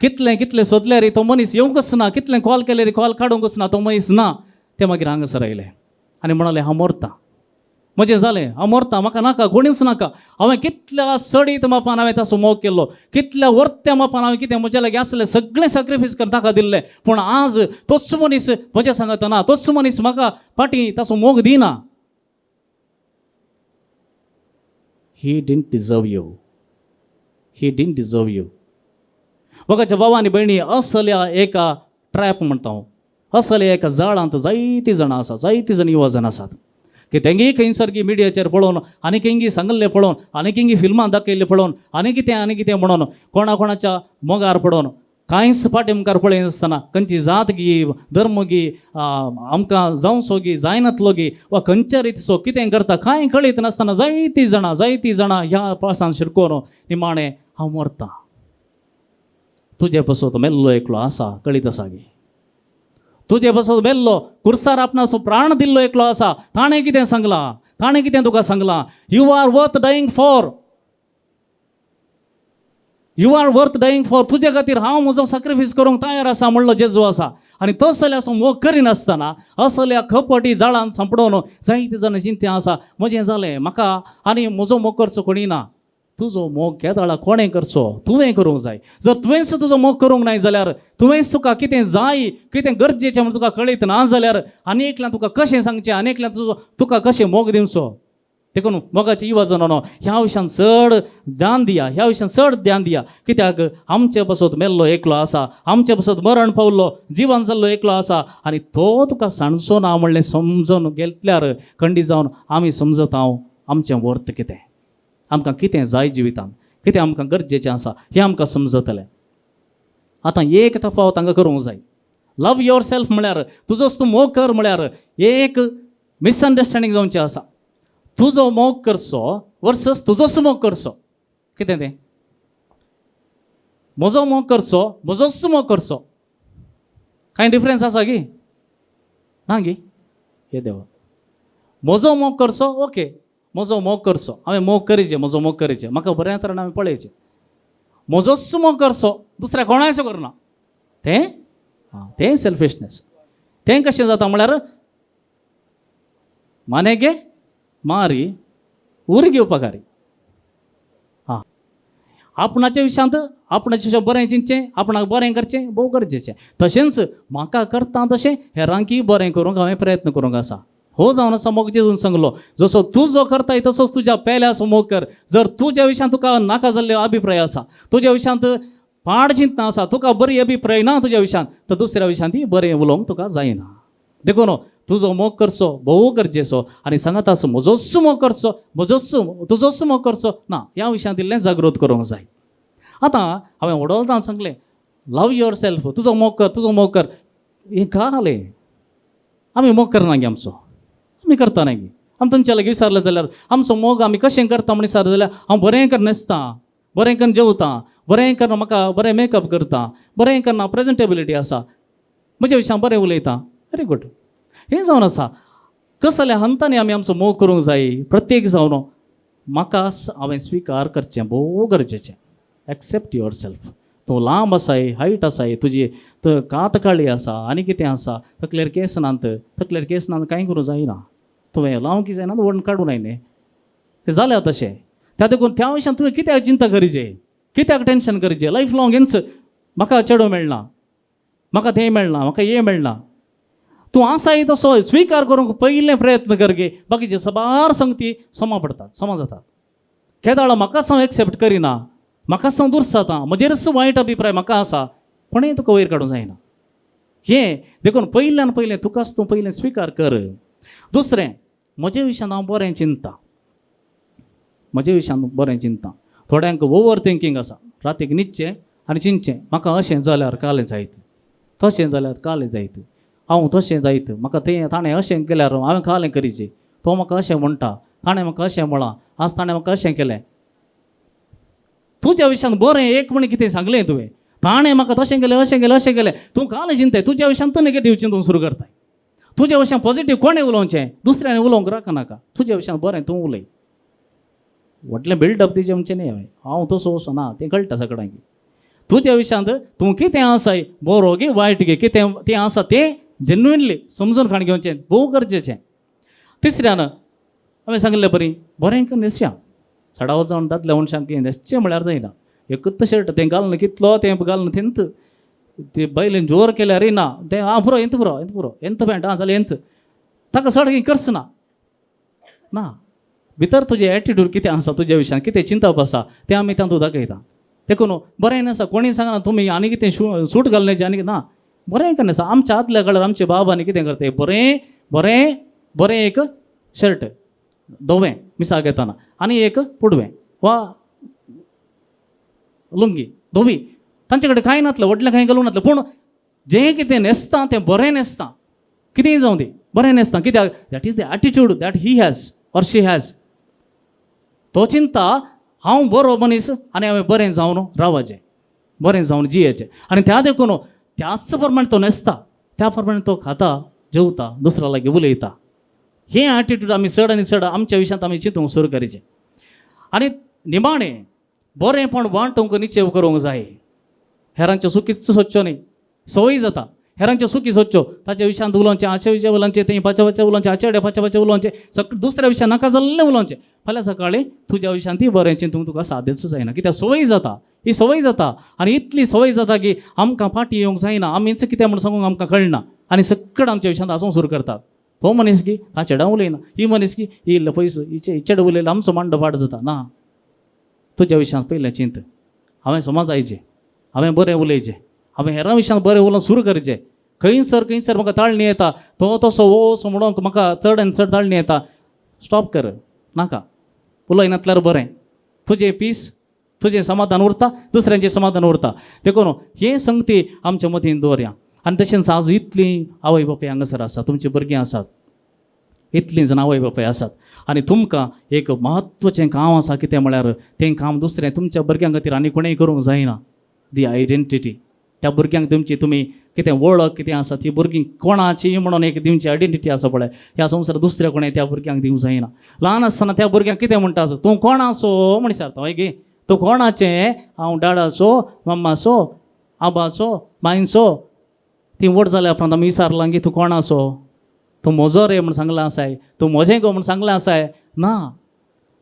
कितलें सोदलें रे, तो मनीस येवंकच ना. कितलें कॉल केलें रे, कॉल काडूंकच ना, तो मनीस ना. ते मागीर हांगासर आयले आनी म्हणालें हांव मरता, म्हजें जालें, हांव मरता, म्हाका नाका, कोणीच नाका. हांवें कितल्या सडीत मापान हांवें ताचो मोग केल्लो, कितल्या वर्त्या मापान हांवें कितें म्हजे लागीं आसलें सगळें सॅक्रिफायस करून ताका दिल्लें. पूण आज तोच मनीस म्हज्या सांगात ना, तोच मनीस म्हाका फाटीं ताचो मोग दिना. He didn't deserve you, he didn't deserve you. बघाच्या भावा आनी भयणी, असल्या एका ट्रॅप म्हणटा हांव, असल्या एका जाळांत जायतीं जाणां आसात, जायतीं जाण युवा जाण आसात की तेंगी खंयसर मिडियाचेर पळोवन, आनी खंयी सांगल्लें पळोवन, आनी खंयी फिल्मां दाखयल्लें पळोवन, आनी कितें म्हणून कोणाच्या मोगार पडोवन कांयच फाटीं मुखार पळय नासतना खंयची जात गी, धर्म गी, आमकां जावंसो गी, जायनातलो गी, वा खंयच्या रितीचो कितें करता कांय कळीत नासतना जायतीं जाणां ह्या पावसान शिरकोवन निमाणें हांव मरता. तुजे पासून मेल्लो एकलो आसा, कळीत आसा गी. तुजे पासून मेल्लो, कुर्सार आपणाचो प्राण दिल्लो एकलो आसा. ताणें कितें सांगलां, ताणें कितें तुका सांगलां, you are worth dying for, you are worth dying for. तुजे खातीर हांव म्हजो सॅक्रिफायस करूंक तयार आसा म्हणलो जेजू आसा. आनी तसल्या असो मोग करिनासतना असल्या खपटी जाळांत सांपडोवन जायतीं जाणां चिंत्या आसा, म्हजें जालें, म्हाका आनी म्हजो मोग करचो कोणी ना. तुजो मोग केदाळा कोणें करचो, तुवें करूंक जाय. जर तुवेंच तुजो मोग करूंक ना जाल्यार, तुवेंच तुका कितें जाय, कितें गरजेचें म्हण तुका कळीत ना जाल्यार आनेकल्यान तुका कशें सांगचें, आनेकल्यान तुका कशें मोग दिवचो. देखून मोगाची युवा जनानो ह्या विशयान चड ध्यान दिया. कित्याक आमचे पासून मेल्लो एकलो आसा, आमचे पासून मरण पावल्लो, जिवन जाल्लो एकलो आसा, आनी तो तुका सांडचो ना म्हणलें समजून घेतल्यार खंडीत जावन आमी समजत हांव आमचें वर्थ कितें, आमकां कितें जाय जिवितांत, कितें आमकां गरजेचें आसा हें आमकां समजतलें. आतां एक तफावत हांगा करूंक जाय. लव युअर सेल्फ म्हळ्यार, तुजोच तूं मोग कर म्हळ्यार एक मिसअंडरस्टँडींग जावचें आसा. तुजो मोग करचो वर्सस तुजोच मोग करचो. कितें तें? म्हजो मोग करचो, म्हजोच मोग करचो, कांय डिफरन्स आसा गी? ना गी? हे देवा, म्हजो मोग करचो, ओके, म्हजो मोग करचो, हांवें मोग करीचें, म्हजो मोग करीचें, म्हाका बऱ्या तरेन हांवें पळयचें. म्हजोच मोग करचो, दुसऱ्या कोणाचो करना, तें सेल्फिशनेस. तें कशें जाता म्हळ्यार मानेगे मारी उरी घेवपाकारी. हां, आपणाच्या विशयांत आपणाच्या विशयां बरें चिंतचें, आपणाक बरें करचें भोव गरजेचें. तशेंच म्हाका करता तशें हेरांकीय बरें करूंक हांवें प्रयत्न करूंक आसा. हो जावन आसा मोग जेजून सांगलो, जसो तूं जो करताय तसोच तुज्या पेल्याचो मोग कर. जर तुज्या विशयांत तुका नाका जाल्ले अभिप्राय आसा, तुज्या विशयांत पाड चिंतना आसा, तुका बरी अभिप्राय ना तुज्या विशयांत, तर दुसऱ्या विशयांत बरें उलोवंक तुका जायना. देखून तुजो मोग करचो भोव गरजेचो. आनी सांगात आसा म्हजोच मोग करचो, तुजोच मोग करचो ना, ह्या विशयांत इल्लें जागृत करूंक जाय. आतां हांवें वडोलतां सांगलें लव युअर सेल्फ, तुजो मोग कर. हें का जालें? आमी मोग करना गे आमचो, आमी करता ना गे. आमी तुमच्या लागीं विचारलें जाल्यार आमचो मोग आमी कशें करता म्हण विचारलें जाल्यार हांव बरें कर न्हेसतां, बरें करून जेवतां, बरें कर म्हाका बरें मेकअप करता, बरें करना प्रेजेंटेबिलिटी आसा, म्हज्या विशयान बरें उलयतां, वेरी गूड. हें जावन आसा. कसल्या हंतांनी आमी आमचो मोग करूंक जाय. प्रत्येक जावन म्हाका हांवें स्विकार करचें भोव गरजेचें. Accept yourself. तूं लांब आसाय, हायट आसाय, तुजी कात काळी आसा, आनी कितें आसा, तकलेर केस नात, तकलेर केस नात कांय करूं जायना. तुवें लावंक जायना वडून काडूं जायने. तें जालें तशें. त्या देखून त्या विशयान तुवें कित्याक चिंता करचें, कित्याक टेन्शन करचें. लायफ लाँग हेंच म्हाका चेडो मेळना, म्हाका तें मेळना, म्हाका हें मेळना. तूं आसाय तसो स्विकार करूंक पयले प्रयत्न करगे. बाकीचे सबार संगती समा पडटात, समा जातात. केदाळ म्हाकाच हांव एक्सेप्ट करिना, म्हाकाच हांव दुर्स जाता, म्हजेरच वायट अभिप्राय म्हाका आसा, कोणेंय तुका वयर काडूंक जायना. हें देखून पयल्यान पयलें तुकाच तूं पयलें स्विकार कर. दुसरें, म्हजे विशयान हांव बरें चिंत्ता, म्हजे विशयान बरें चिंत्ता. थोड्यांक ओवर थिंकींग आसा, रातीक न्हिदचें आनी चिंतचें, म्हाका अशें जाल्यार कालें जायत, तशें जाल्यार कालें जायत, हांव तशें जायत, म्हाका तें ताणें अशें केल्यार हांवें कालें करीचें, तो म्हाका अशें म्हणटा, ताणें म्हाका अशें म्हळां, आज ताणें म्हाका अशें केलें. तुज्या विशयान बरें एक म्हण कितें सांगलें तुवें, ताणें म्हाका तशें केलें, अशें केलें, अशें केलें, तूं काल चिंताय. तुज्या विशयान तूं नेगेटीव चिंतूंक सुरू करताय. तुज्या विशयान पॉझिटीव कोणें उलोवचें, दुसऱ्यान उलोवंक नाका. तुज्या विशयान बरें तूं उलय. व्हडलें बिल्डअप तेजें म्हणचें न्ही हांव तसो वचो ना, तें कळटा सगळ्यांक. तुज्या विशयान तूं कितें आसाय, बरो गे वायट गे, कितें तें आसा तें जेन्युइनली समजून खाण घेवचें, भोव गरजेचें. तिसऱ्यान हांवें सांगलें बरें न्हेसया. सडाव जावन दादल्या मनशांक न्हेसचें म्हळ्यार जायना. एकच शर्ट तें घालना कितलो, तें घालना तेंत ते बैलेन जोर केल्यार ना, तें पुरो एंत पॅण्ट जाल्यार एंत, ताका चड करचना ना. भितर तुजें एटिट्यूड कितें आसा, तुज्या विशयान कितें चिंतप आसा तें आमी तातूंत दाखयता. देखून बरें न्हेसा, कोणी सांगना तुमी आनी कितें सूट घालण्याचें आनी ना, बरें न्हेसा. आमच्या आदल्या काळार आमचे बाबांनी कितें करता, बरें एक शर्ट धवें मिसाक येताना आनी एक पुडवें वा लुंगी धवी, तांचे कडेन कांय नासलें, व्हडलें कांय घालूं नासलें, पूण जें कितें न्हेसता तें बरें न्हेसता, कितेंय जावं दी बरें न्हेसता. कित्याक that is the attitude that he has or she has. तो चिंता हांव बरो मनीस आनी हांवें बरें जावन रावचें, बरें जावन जियेचें. आनी त्या देखून त्याच प्रमाणे तो न्हेसता, त्या प्रमाणे तो खाता, जेवता, दुसऱ्या लागीं उलयता. हें एटिट्यूड आमी चड आनी चड आमच्या विशयांत आमी चिंतूंक सुरू करचें. आनी निमाणें बरेंपण वांटूंक निश्चय करूंक जाय. हेरांच्या चुकीच सोदच्यो न्ही, संवय जाता हेरांच्या चुकी सोदच्यो, ताच्या विशयांत उलोवचें, हाचे विशय उलोवचें, तें पाचे उलोवचें, हाचे कडेन पाचे उलोवचें, दुसऱ्या विशयान नाका जाल्लें उलोवचें. फाल्यां सकाळीं तुज्या विशयान ती बरें चिंतूंक तुका सादेच जायना. कित्याक संवय जाता, ही संवय जाता. आनी इतली संवय जाता की आमकां फाटी येवंक जायना, आमीच कितें म्हूण सांगूंक आमकां कळना. आनी सक्कड आमच्या विशयांत आसूंक सुरू करतात. तो मनीस की हाचेडा उलयना, ही मनीस की इल्लो पयस हिचेडे उलयला आमचो मांडो फाट जाता ना. तुज्या विशयांत पयलें चिंत, हांवें समज आयचें, हांवें बरें उलयचें, हांवें हेरां विशयांत बरें उलोवंक सुरू करचें. खंयसर म्हाका ताळणी येता, तो तसो ओस म्हणूंक म्हाका चड आनी चड ताळणी येता, स्टॉप कर, नाका उलयनातल्यार बरें. तुजें पीस, तुजें समाधान उरता, दुसऱ्यांचें समाधान उरता. देखून हे संगती आमच्या मतीन दवरया. आनी तशेंच आज इतलीं आवय बापाय हांगासर आसात, तुमचीं भुरगीं आसात, इतलीं जाण आवय बापाय आसात. आनी तुमकां एक म्हत्वाचें काम आसा, कितें म्हळ्यार तें काम दुसरें तुमच्या भुरग्यां खातीर आनी कोणेंय करूंक जायना. दी आयडेंटिटी. त्या भुरग्यांक तुमची तुमी कितें वळख कितें आसा ती भुरगीं कोणाची म्हणून एक दिवची आयडेंटिटी आसा पळय, ह्या संवसारांत दुसऱ्या कोणें त्या भुरग्यांक दिवंक जायना. ल्हान आसतना त्या भुरग्यांक कितें म्हणटात, तूं कोण आसो म्हण विचारता. हय गे, तूं कोणाचें, हांव डाडाचो, मम्माचो, आबाचो, मायनचो. ती व्हड जाल्या उपरांत आमी विचारलां की तूं कोण आसो, तूं म्हजो रे म्हूण सांगलां आसाय, तूं म्हजें गो म्हूण सांगलां आसाय ना.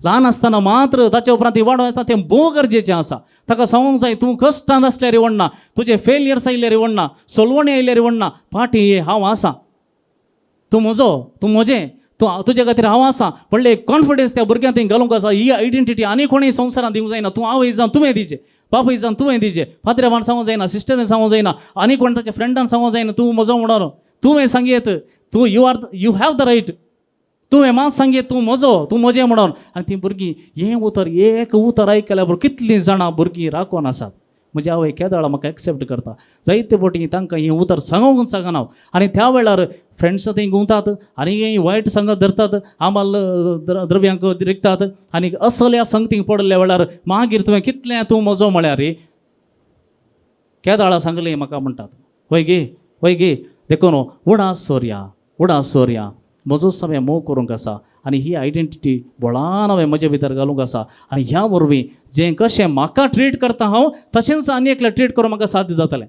ल्हान आसतना मात्र ताचे उपरांत ती वाडो येता तें भोव गरजेचें आसा. ताका सांगूंक जाय तूं कश्टांत आसल्यार इवडना, तुजें फेलियर्स आयल्यार इवडना, सोलवणी आयल्यार इवडना, फाटीं हांव आसा, तूं म्हजो, तूं म्हजें, तूं तुजे खातीर हांव आसा. व्हडलें कॉन्फिडन्स त्या भुरग्यांक थंय घालूंक आसा. ही आयडेंटिटी आनी कोणेंय संवसारांत दिवंक जायना. तूं आवय जावन तुवें दिचें, बापूय जावन तुवें दिचें, फादऱ्या भावान सांगूंक जायना, सिस्टरीन सांगूंक जायना, आनी कोण ताच्या फ्रेंडान सांगूंक जायना तूं म्हजो म्हणून. तुवें सांगयत, तूं यू हॅव द रायट, तुवें मात सांगयत तूं म्हजो, तूं म्हजें म्हणून. आनी तीं भुरगीं हें उतर, एक उतर आयकल्या बरोबर कितलीं जाणां भुरगीं राखून आसात. म्हजे आवय केदाळ म्हाका एक्सेप्ट करता. जायते फावटी तांकां हें उतर सांगूंक सांगना. आनी त्या वेळार फ्रेंड्स थंय गुंवतात आनी वायट संगत धरतात, आमाल द्रव्यांक रिकतात आनी असल्या संगतीक पडल्या वेळार मागीर तुवें कितलें तूं म्हजो म्हळ्यार केदाळा सांगलें म्हाका म्हणटात. वय गे देखून उडास सोरया, म्हजो सगळें मोग करूंक आसा आनी ही आयडेंटिटी बोळान हांवें म्हजे भितर घालूंक आसा आनी ह्या वरवीं जें कशें म्हाका ट्रीट करता हांव तशेंच आनी एकलें ट्रीट करूंक म्हाका साध्य जातलें.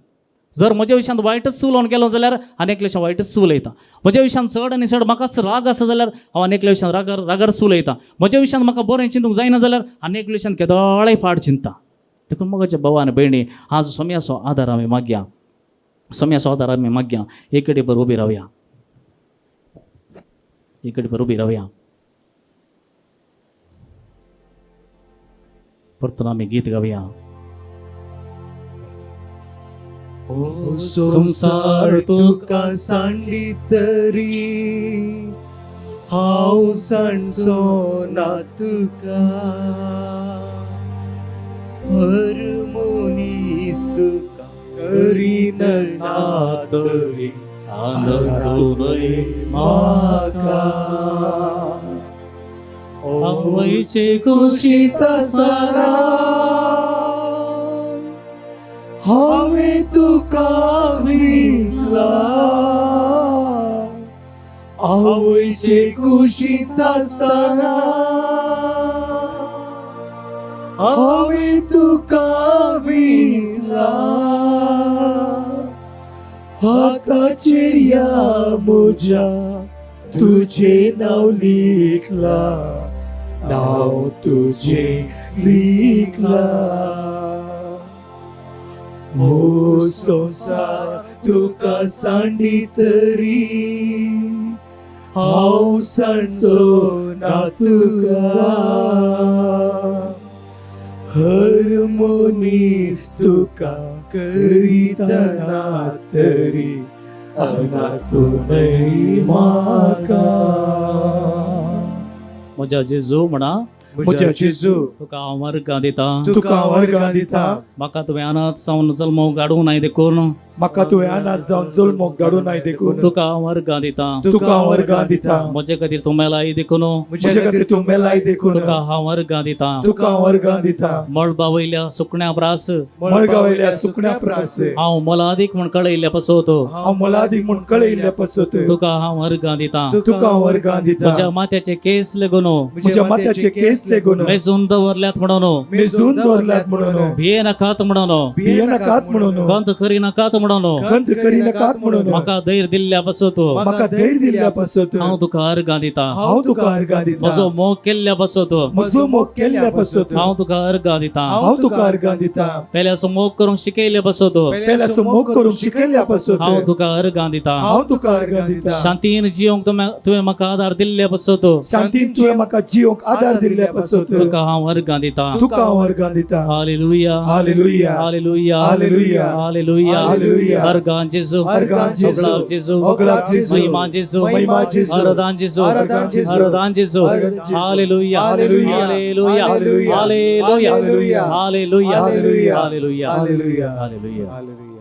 जर म्हज्या विशयान वायटच उलोवन गेलो जाल्यार आनी एकल्याच्या वायटच उलयता. म्हज्या विशयान चड आनी चड म्हाकाच राग आसा जाल्यार हांव आनी एकल्या विशयान रागारच उलयता. म्हज्या विशयान म्हाका बरें चिंतूंक जायना जाल्यार आनी एकल्या विशयान केदोळें फाट चिंतता. देखून म्हज्या भावा आनी भयणी आज सोम्याचो आदार आमी मागया. सोम्याचो आदार आमी मागया. एक कडेन बरोबर उबी रावया. एक कडेन बरोबर उबी रावया. परतून आमी गीत गावया. ओ संसार तुका सांडी तरी हांव सांडचो ना तुका. हर मनीस तुका करीन ना तरी आनंदूनय म्हाका. आवयचे कुशीत आसतना हांवें तुका विसला. आवयचे कुशीत आसतना हांवें तुका विसला. हाताचेर या म्हज्या तुजें नांव लिखला. नांव तुजें लिखला. ओ संसार तुका सांडी तरी हांव सांडचो ना तुका. हर मनीस तुका करीतना तरी अनाथूनय म्हाका. म्हज्या जेजू म्हणा म्हज्या जेजू तुका हांव वर्गां दिता. तुका वर्गां दिता. म्हाका तुवें अनाथ सावन जल्म काडूंक नाय देखून म्हाका तुवें अनाथ जावन जल्मोक धाडूं नाय देखून तुका हांव वर्गां दिता. तुका वर्गां दिता. म्हजे खातीर तूं मेलाय देखून म्हजे खातीर तूं मेलाय देखून तुका हांव वर्गां दिता. तुका वर्गां दिता. मळबा वयल्या सुकण्या प्रास मळगा वयल्या सुकण्या प्रास हांव मोलादीक म्हण कळयल्ल्या पासत हांव मोलादीक म्हूण कळयल्ल्या पासत तुका हांव वर्गां दिता. तुका वर्गां दिता. म्हज्या माथ्याचे केस लेगून म्हज्या माथ्याचे केस लेगून मेजून दवरल्यात म्हणून मेजून दवरल्यात म्हणून भिये नाकात म्हणून भिये नाकात म्हणून गंत करी नाकात म्हणून गंत करी नाकात म्हणून म्हाका धैर्य दिल्ल्या पासत म्हाका धैर्य दिल्ल्या पासत हांव तुका अर्गां दिता. हांव तुका वर्गां दिता. म्हजो मोग केल्ल्या पासत म्हजो मोग केल्ल्या पासत हांव तुका अर्गां दिता. हांव तुका वर्गां दिता. पेल्याचो मोग करूंक शिकयल्ल्या पासत पेल्याचो मोग करूंक शिकयल्ल्या पासत हांव तुका अर्गां दिता. हांव तुका वर्गां दिता. शांतीन जियोंक तुवें म्हाका आदार दिल्ल्या पासत शांतीन तुवें म्हाका जियोंक आदार दिल्ल्या पासत तुका हांव अर्गां दिता. तुका हांव वर्गां दिता. Hallelujah hallelujah. Hallelujah hallelujah. Hallelujah. Hallelujah. अर्गां जेजू अर्गां जेजू. ओगलाब जेजू ओगलाब जेजू. महिमा जेजू महिमा जेजू. आराधन जेजू आराधन जेजू. आराधन जेजू आराधन जेजू. Hallelujah hallelujah. Hallelujah hallelujah. Hallelujah hallelujah. Hallelujah hallelujah. Hallelujah hallelujah. Hallelujah. Hallelujah.